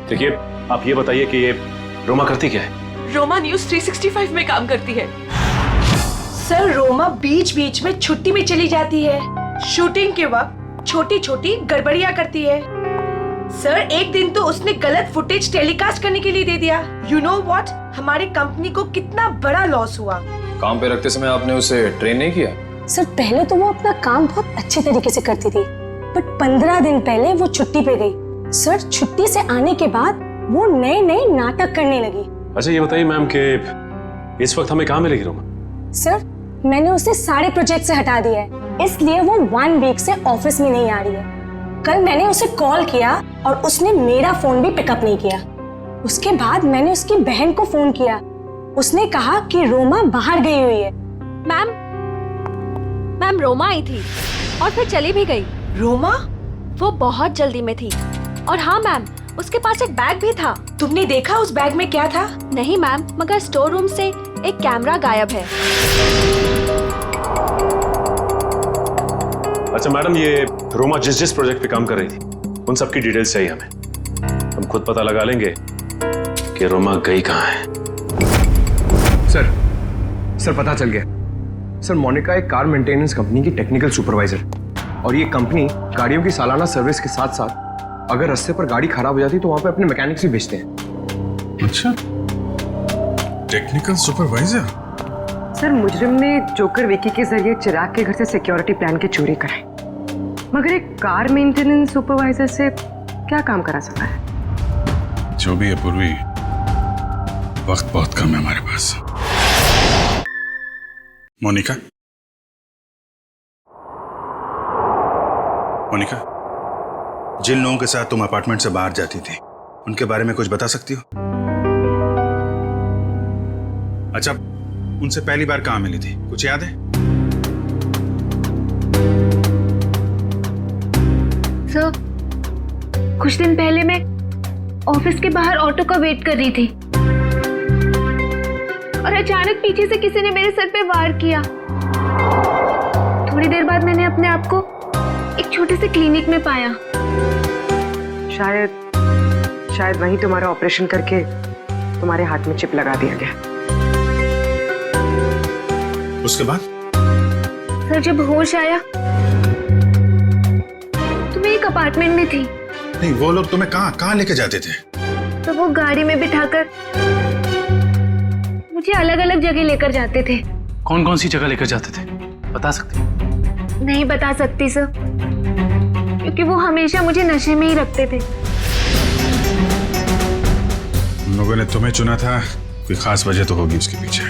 S14: देखिए, आप ये बताइए कि ये रोमा करती क्या है?
S5: रोमा न्यूज़ 365 में काम करती है।
S19: सर, रोमा बीच बीच में छुट्टी में चली जाती है। शूटिंग के वक्त छोटी छोटी गड़बड़ियां करती है। सर, एक दिन तो उसने गलत फुटेज टेलीकास्ट करने के लिए दे दिया। यू नो व्हाट, हमारी कंपनी को कितना बड़ा लॉस हुआ।
S18: काम पे रखते समय आपने उसे ट्रेन नहीं किया?
S6: सर, पहले तो वो अपना काम बहुत अच्छे तरीके से करती थी, बट 15 दिन पहले वो छुट्टी पे गई। सर, छुट्टी से आने के बाद वो नए नए नाटक करने लगी।
S14: अच्छा, ये बताइए मैम कि इस वक्त हमें कहाँ मिलेगी रोमा?
S6: सर, मैंने उसे सारे प्रोजेक्ट से हटा दिया है, इसलिए वो 1 वीक से ऑफिस में नहीं आ रही है। कल मैंने उसे कॉल किया और उसने मेरा फोन भी पिकअप नहीं किया। उसके बाद मैंने उसकी बहन को फोन किया, उसने कहा कि रोमा बाहर गई हुई है।
S15: मैम रोमा आई थी और फिर चली भी गई।
S19: रोमा?
S15: वो बहुत जल्दी में थी। और हाँ मैम, उसके पास एक बैग भी था।
S19: तुमने देखा उस बैग में क्या था?
S15: नहीं मैम, मगर स्टोर रूम से एक कैमरा गायब है।
S14: अच्छा मैडम, ये रोमा जिस प्रोजेक्ट पे काम कर रही थी उन सबकी डिटेल्स चाहिए हमें। हम खुद पता लगा लेंगे कि रोमा गई कहाँ है।
S1: सर, पता चल गया। सर, मोनिका एक कार मेंटेनेंस कंपनी की टेक्निकल सुपरवाइजर, और ये कंपनी गाड़ियों की सालाना सर्विस के साथ साथ अगर रास्ते पर गाड़ी खराब हो जाती तो वहां पे अपने मैकेनिक्स भी भेजते हैं।
S3: अच्छा, टेक्निकल सुपरवाइजर।
S12: सर, मुजरिम ने जोकर विकी के जरिए चिराग के घर से सिक्योरिटी प्लान की चोरी कराई, मगर एक कार मेंटेनेंस सुपरवाइजर से क्या काम करा सकता है?
S3: जो भी है पूर्वी, वक्त बहुत कम है हमारे पास। मोनिका, जिन लोगों के साथ तुम अपार्टमेंट से बाहर जाती थी उनके बारे में कुछ बता सकती हो? अच्छा, उनसे पहली बार कहाँ मिली थी, कुछ याद है?
S15: सर, कुछ दिन पहले मैं ऑफिस के बाहर ऑटो का वेट कर रही थी और अचानक पीछे से किसी ने मेरे सर पे वार किया। थोड़ी देर बाद मैंने अपने आप को एक छोटे से क्लिनिक में पाया।
S12: शायद वहीं तुम्हारा ऑपरेशन करके तुम्हारे हाथ में चिप लगा दिया गया।
S3: उसके बाद?
S15: सर, जब होश आया तो मैं एक अपार्टमेंट में थी।
S3: नहीं, वो लोग तुम्हें कहाँ लेके जाते थे?
S15: तो वो गाड़ी में बिठाकर मुझे अलग अलग जगह लेकर जाते थे।
S8: कौन कौन सी जगह लेकर जाते थे, बता सकते?
S15: नहीं बता सकती सर, क्योंकि वो हमेशा मुझे नशे में ही रखते थे।
S3: उन लोगों ने तुम्हें चुना था, कोई खास वजह तो होगी उसके पीछे।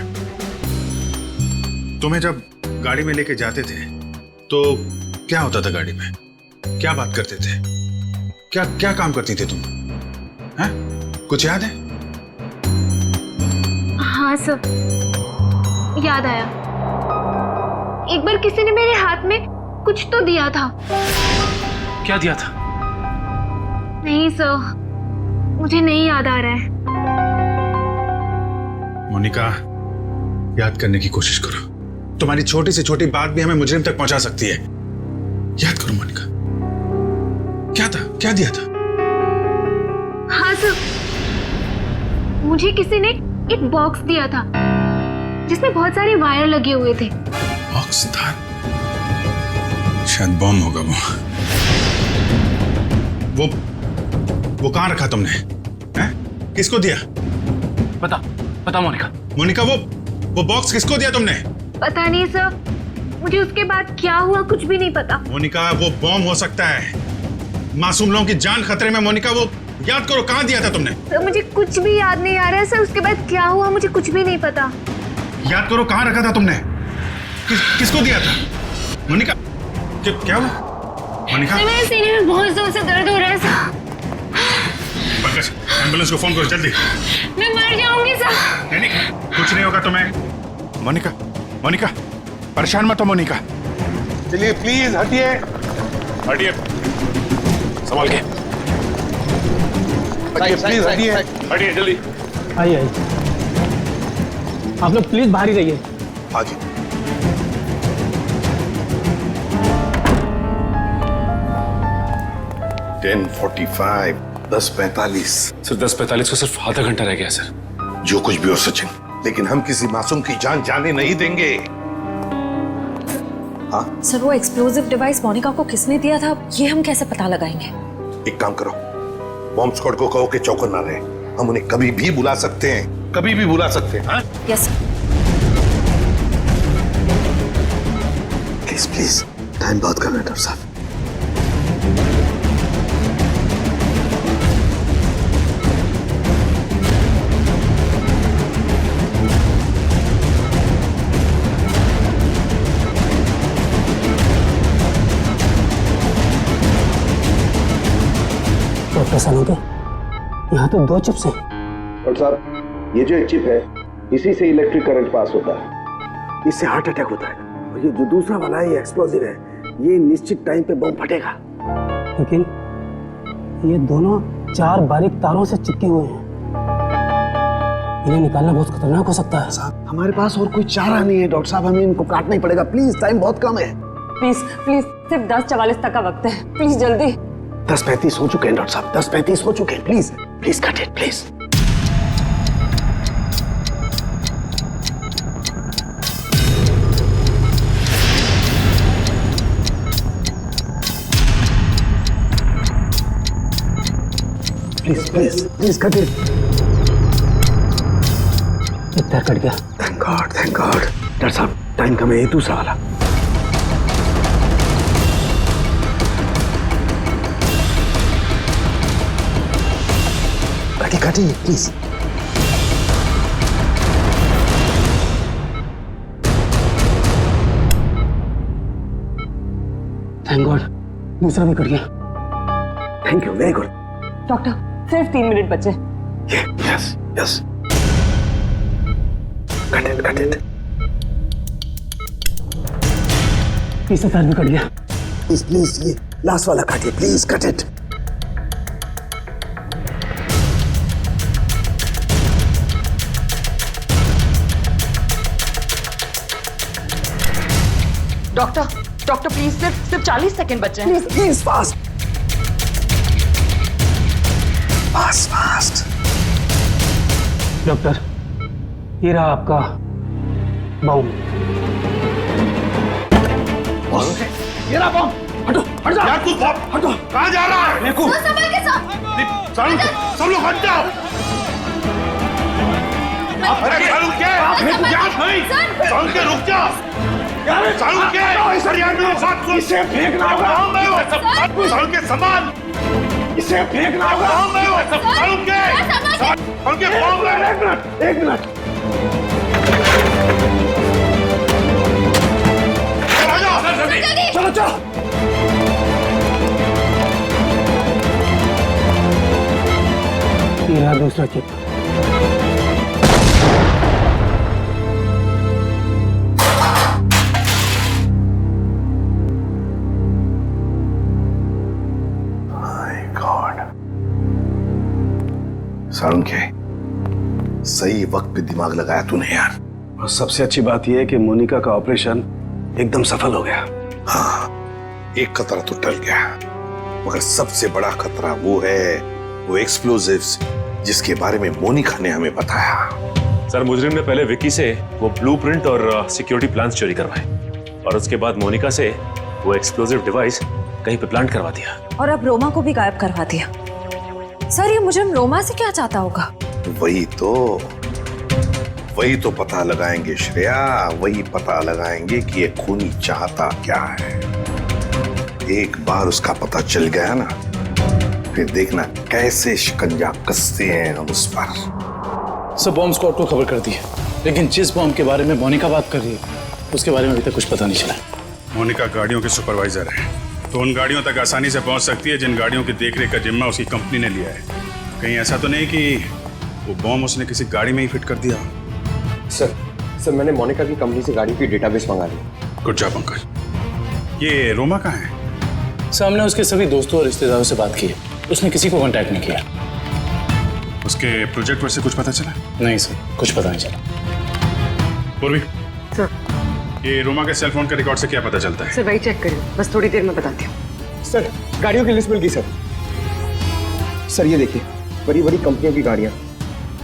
S3: तुम्हें जब गाड़ी में लेके जाते थे तो क्या होता था गाड़ी में? क्या बात करते थे? क्या क्या काम करती थी तुम? हैं? कुछ याद है?
S15: हाँ सर, याद आया। एक बार किसी ने मेरे हाथ में कुछ तो दिया था।
S8: क्या दिया था?
S15: नहीं सर, मुझे नहीं याद आ रहा है।
S3: मोनिका, याद करने की कोशिश करो। तुम्हारी छोटी से छोटी बात भी हमें मुजरिम तक पहुंचा सकती है। याद करो मोनिका, क्या था? क्या दिया था?
S15: हाँ सर, मुझे किसी ने एक बॉक्स दिया था जिसमें बहुत सारे वायर लगे हुए थे।
S3: बॉक्स था? शायद बॉम्ब होगा वो कहां रखा तुमने? हैं? किसको दिया?
S8: पता मोनिका।
S3: मोनिका, वो बॉक्स किसको दिया तुमने?
S15: पता नहीं सर, मुझे उसके बाद क्या हुआ कुछ भी नहीं पता।
S3: मोनिका, वो बॉम्ब हो सकता है। मासूम लोगों की जान खतरे में। मोनिका, वो याद करो, कहां दिया था तुमने?
S15: सर मुझे कुछ भी याद नहीं आ रहा है सर, उसके बाद क्या हुआ मुझे कुछ भी नहीं पता।
S3: याद करो, कहां रखा था तुमने? किसको दिया था? मोनिका, क्या हुआ? मोनिका,
S15: मेरे सीने में बहुत जोर से दर्द हो रहा है सर।
S3: पंकज, एम्बुलेंस को फोन करो जल्दी।
S15: मैं मर जाऊंगी सर।
S3: नहीं, कुछ नहीं होगा तुम्हें। मोनिका, परेशान मत हो मोनिका।
S2: चलिए प्लीज हटिए।
S14: संभाल के।
S2: प्लीज
S14: हटिए जल्दी।
S1: आइए आप लोग प्लीज बाहर ही रहिए।
S2: आगे। $10:45, 10:45।
S14: सर 10:45 को सिर्फ आधा घंटा रह गया सर।
S2: जो कुछ भी हो सचिन, लेकिन हम किसी मासूम की जान जाने नहीं देंगे। हाँ
S16: सर, वो एक्सप्लोजिव डिवाइस मोनिका को किसने दिया था ये हम कैसे पता लगाएंगे?
S2: एक काम करो, बॉम्ब स्क्वाड को कहो कि चौकन ना रहे। हम उन्हें कभी भी बुला सकते हैं, कभी भी बुला सकते हैं।
S16: यस
S2: प्लीज प्लीज, टाइम बहुत कम है डॉक्टर साहब।
S1: डॉक्टर साहब, यहाँ तो 2 चिप्स हैं।
S2: डॉक्टर साहब, ये जो एक चिप है, इसी से इलेक्ट्रिक करंट पास होता है, इससे हार्ट अटैक होता है। और ये जो दूसरा वाला है, ये एक्सप्लोजिव है, ये निश्चित टाइम पे बम फटेगा।
S1: लेकिन ये दोनों 4 बारीक तारों से चिपके हुए हैं, इन्हें निकालना बहुत खतरनाक हो सकता है।
S2: साहब, हमारे पास और कोई चारा नहीं है डॉक्टर साहब, हमें इनको काटना ही पड़ेगा। प्लीज, टाइम बहुत कम है।
S16: प्लीज प्लीज, सिर्फ 10:44 तक का वक्त है, प्लीज जल्दी।
S2: 10:35 हो चुके हैं डॉक्टर साहब, 10:35 हो चुके हैं। Please please cut it please. Please please please cut it.
S1: एक पैर कट गया।
S2: Thank God, thank God. Doctor साहब, टाइम कम है, ये दूसरा वाला। काटिए प्लीज।
S1: थैंक गॉड, दूसरा भी कट गया।
S2: Thank you, very good.
S16: Doctor, सिर्फ 3 मिनट बचे।
S2: Yes yes, cut it.
S1: तीसरा पैर भी कट गया।
S2: प्लीज, ये लास्ट वाला काटिए please, cut it.
S19: Doctor please, सिर्फ 40 सेकंड बचे हैं।
S2: Please fast.
S1: डॉक्टर, ये रहा आपका बम।
S2: ये रहा बम। हटो, हट जाओ। यार तू हटो। कहाँ जा रहा है? देखो। सब लोग हट जाओ। अरे सालू के, सालू के रुक जाओ। सालू के, इसे फेंकना होगा। सालू के सामान, इसे फेंकना होगा। सालू के, एक मिनट।
S15: जल्दी।
S2: चलो चलो।
S1: ये रहा दूसरा चिप।
S2: सारुंखे, सही वक्त पे दिमाग लगाया तूने यार।
S20: और सबसे अच्छी बात यह है कि मोनिका का ऑपरेशन एकदम सफल हो गया।
S2: हाँ, एक खतरा तो टल गया, मगर सबसे बड़ा खतरा वो है, वो एक्सप्लोजिव्स जिसके बारे में मोनिका ने हमें बताया।
S14: सर, मुजरिम ने पहले विक्की से वो ब्लूप्रिंट और सिक्योरिटी प्लान्स चोरी करवाए और उसके बाद मोनिका से वो एक्सप्लोजिव डिवाइस कहीं पे प्लांट करवा दिया
S16: और अब रोमा को भी गायब करवा दिया। सर, ये मुजरिम रोमा से क्या चाहता होगा?
S2: वही तो पता लगाएंगे श्रेया, वही पता लगाएंगे कि ये खूनी चाहता क्या है। एक बार उसका पता चल गया ना, फिर देखना कैसे शिकंजा कसते हैं हम उस पर।
S8: सब बॉम्ब स्क्वाड को खबर कर दी है, लेकिन जिस बॉम्ब के बारे में मोनिका बात कर रही है उसके बारे में अभी तक कुछ पता नहीं चला।
S3: मोनिका गाड़ियों के सुपरवाइजर है, तो उन गाड़ियों तक आसानी से पहुंच सकती है जिन गाड़ियों की देखरेख का जिम्मा उसकी कंपनी ने लिया है। कहीं ऐसा तो नहीं कि वो बॉम्ब उसने किसी गाड़ी में ही फिट कर दिया?
S1: सर मैंने मोनिका की कंपनी से गाड़ी की डेटाबेस मंगा ली।
S3: Good job Pankaj. ये रोमा कहाँ है?
S8: सामने उसके सभी दोस्तों और रिश्तेदारों से बात की है, उसने किसी को कांटेक्ट नहीं किया।
S3: उसके प्रोजेक्ट पर से कुछ पता चला?
S8: नहीं सर, कुछ पता नहीं चला।
S3: पूर्वी
S12: सर,
S3: ये रोमा के सेल फोन के रिकॉर्ड से क्या पता चलता है?
S12: सर वही चेक करिए, बस थोड़ी देर में बताती हूँ।
S1: सर, गाड़ियों की लिस्ट मिल गई सर। सर ये देखिए, बड़ी बड़ी कंपनियों की गाड़ियाँ,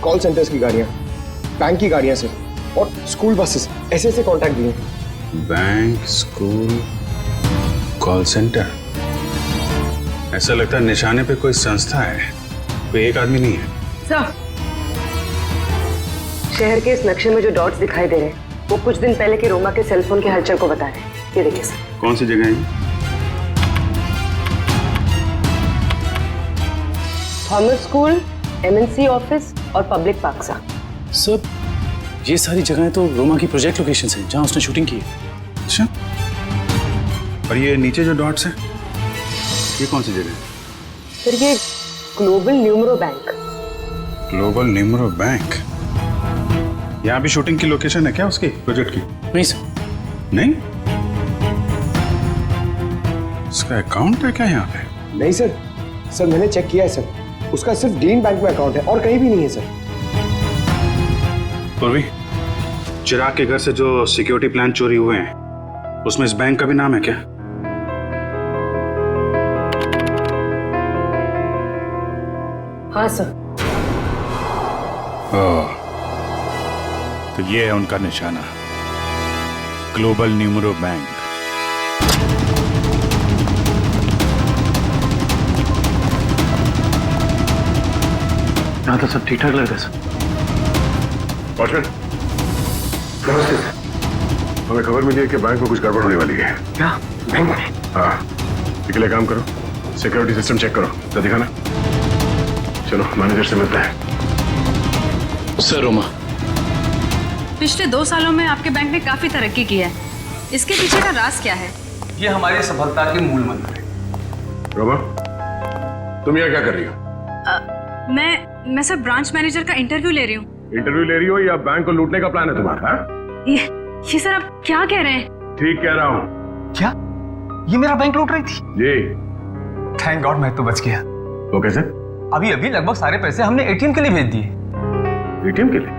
S1: कॉल सेंटर्स की गाड़ियाँ, बैंक की गाड़ियाँ सर, और स्कूल बसेस, ऐसे कॉन्टैक्ट दिए।
S3: Bank, school, call centre. ऐसा लगता है निशाने पे कोई संस्था है, कोई एक आदमी नहीं है।
S12: सर, शहर के इस नक्शे में जो डॉट्स दिखाई दे रहे हैं वो कुछ दिन पहले के रोमा के सेलफोन के हलचल को बता रहे हैं। ये देखिए सर।
S3: कौन सी जगह है?
S12: थॉमस स्कूल, एमएनसी ऑफिस और पब्लिक पार्क सा।
S8: सर, ये सारी जगहें तो रोमा की प्रोजेक्ट लोकेशंस हैं जहां उसने शूटिंग की है।
S3: अच्छा, और ये नीचे जो डॉट्स हैं, ये कौन सी जगह है?
S12: सर, ये global numero bank.
S3: Global numero bank? यहाँ भी शूटिंग की लोकेशन है क्या उसकी प्रोजेक्ट की?
S8: नहीं सर।
S3: नहीं? उसका अकाउंट है क्या यहाँ पे?
S1: नहीं सर, मैंने चेक किया है सर, उसका सिर्फ ग्रीन बैंक में अकाउंट है और कहीं भी नहीं है सर।
S3: पूर्वी, चिराग के घर से जो सिक्योरिटी प्लान चोरी हुए हैं उसमें इस बैंक का भी नाम है क्या?
S12: हाँ सर।
S3: ओह, तो ये है उनका निशाना, ग्लोबल न्यूमरो बैंक।
S8: यहाँ तो सब ठीक ठाक लग रहा है सर।
S17: वॉचमैन, नमस्ते सर। हमें खबर मिली है कि बैंक में कुछ गड़बड़ होने वाली है।
S1: क्या बैंक में?
S17: हाँ, इसके लिए काम करो, सिक्योरिटी सिस्टम चेक करो, तो दिखाना। चलो मैनेजर से मिलते हैं।
S8: सर, रोमा,
S16: पिछले 2 सालों में आपके बैंक ने काफी तरक्की की है, इसके पीछे का राज क्या है?
S18: ये हमारी सफलता के मूल मंत्र है।
S17: रोमा, तुम यहाँ क्या कर रही हो?
S16: मैं सर ब्रांच मैनेजर का इंटरव्यू ले रही हूँ।
S17: इंटरव्यू ले रही हो या बैंक को लूटने का प्लान है तुम्हारा?
S16: ये सर आप क्या कह रहे हैं?
S17: ठीक कह रहा हूँ।
S1: क्या ये मेरा बैंक लूट रही थी?
S17: जी।
S1: थैंक गॉड मैं तो बच गया।
S17: वो कैसे?
S1: अभी लगभग सारे पैसे हमने एटीएम के लिए भेज दिए।
S17: एटीएम के लिए?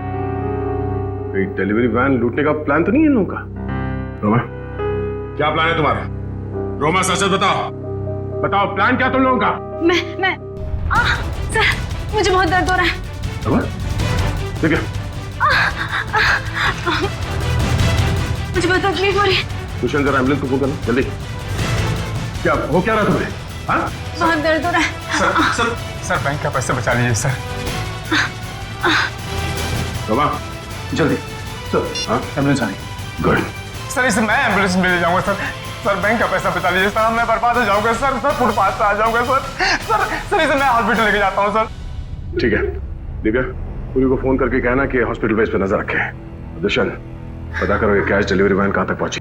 S17: कोई डिलीवरी वैन लूटने का प्लान तो नहीं है इन लोगों का? रोमा, क्या प्लान है तुम्हारा? रोमा, सच बताओ, बताओ प्लान क्या तुम लोगों का?
S16: मैं सर, मुझे बहुत दर्द हो रहा है।
S17: रोमा, ठीक है।
S16: मुझे बहुत तकलीफ हो रही है।
S17: तुषार, जरा एम्बुलेंस को फोन करना जल्दी। क्या हो क्या रहा तुम्हें? हाँ?
S16: बहुत दर्द हो रहा है।
S1: सर बैंक का पैसा बचा लीजिए सर।
S17: रोमा,
S1: जल्दी
S17: चल। हाँ,
S8: एम्बुलेंस आई।
S17: गुड।
S1: सर इसे मैं एम्बुलेंस में ले जाऊंगा सर बैंक का पैसा बचा लीजिए सर, मैं बर्बाद हो जाऊंगा सर फुटपाथ पे आ जाऊंगा सर इसे मैं हॉस्पिटल लेके जाता हूँ सर।
S17: ठीक है, दिव्या, पूरी को फोन करके कहना कि हॉस्पिटल बेस पे नजर रखे। दुष्यंत, पता करो ये कैश डिलीवरी वैन कहाँ तक पहुंची।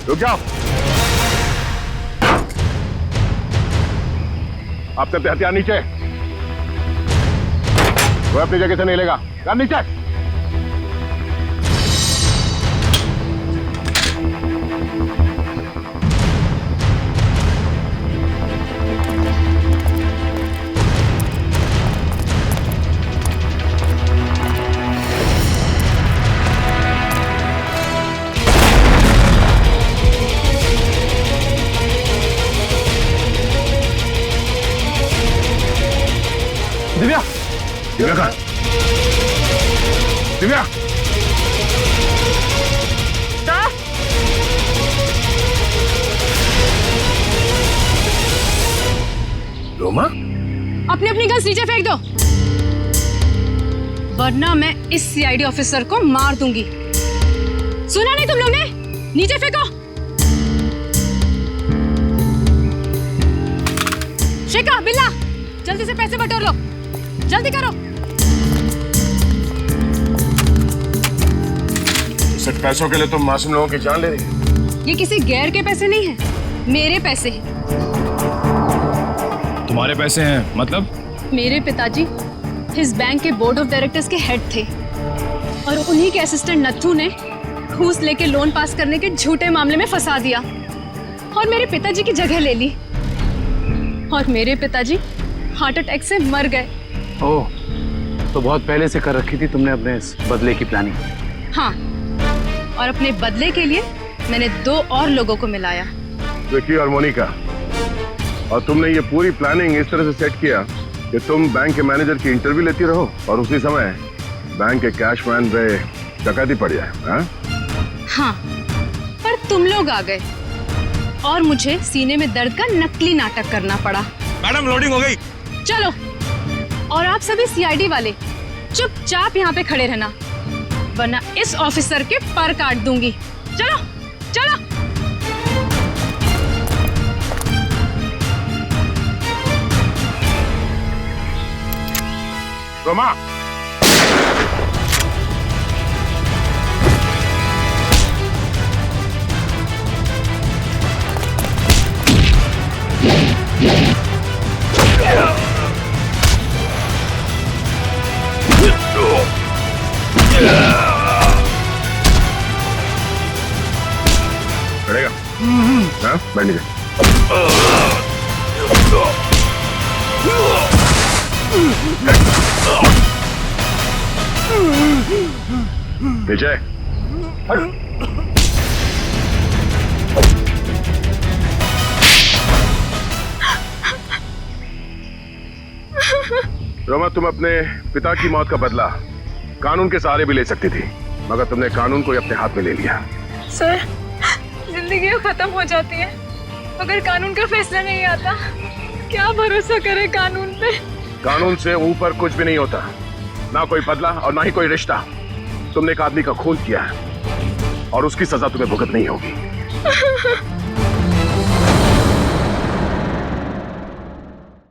S17: रुक जाओ। आप सबके हथियार नीचे। वो अपनी जगह से नहीं लेगा। यार नीचे।
S3: दिव्या,
S17: दिव्या कहाँ? दिव्या,
S3: रोमा,
S16: अपनी अपनी गन्स नीचे फेंक दो, वरना मैं इस सीआईडी ऑफिसर को मार दूंगी। सुना नहीं तुम लोग ने? नीचे फेंको। शेखा, बिल्ला, जल्दी से पैसे बटोर लो, जल्दी करो।
S17: सिर्फ पैसों के लिए तुम मासूम लोगों की जान ले रही हो?
S16: ये किसी गैर के पैसे नहीं हैं, मेरे पैसे हैं।
S18: तुम्हारे पैसे हैं मतलब?
S16: मेरे पिताजी इस बैंक के बोर्ड ऑफ डायरेक्टर्स के हेड थे और उन्हीं के असिस्टेंट नत्थू ने घूस लेके लोन पास करने के झूठे मामले में फंसा दिया और मेरे पिताजी की जगह ले ली और मेरे पिताजी हार्ट अटैक से मर गए।
S8: ओह, तो बहुत पहले से कर रखी थी तुमने अपने इस बदले की प्लानिंग?
S16: हाँ, और अपने बदले के लिए मैंने 2 और लोगों को मिलाया,
S17: विकी और मोनिका। और तुमने ये पूरी प्लानिंग इस तरह से सेट किया कि तुम बैंक के मैनेजर की इंटरव्यू लेती रहो और उसी समय बैंक के कैशमैन पे डकैती पड़ जाए।
S16: हाँ, पर तुम लोग आ गए और मुझे सीने में दर्द का नकली नाटक करना पड़ा।
S3: मैडम, लोडिंग हो गई।
S16: चलो, और आप सभी सीआईडी वाले चुपचाप यहाँ पे खड़े रहना, वरना इस ऑफिसर के पर काट दूंगी। चलो चलो।
S17: रोमा, खड़ेगा? हाँ, बैठ नीचे। नीचे। रोमा, तुम अपने पिता की मौत का बदला कानून के सहारे भी ले सकती थी, मगर तुमने कानून को अपने हाथ में ले लिया।
S16: सर, जिंदगी खत्म हो जाती है अगर कानून का फैसला नहीं आता। क्या भरोसा करे कानून पे?
S17: कानून से ऊपर कुछ भी नहीं होता, ना कोई बदला और ना ही कोई रिश्ता। तुमने एक आदमी का खून किया है और उसकी सजा तुम्हें भुगतनी होगी।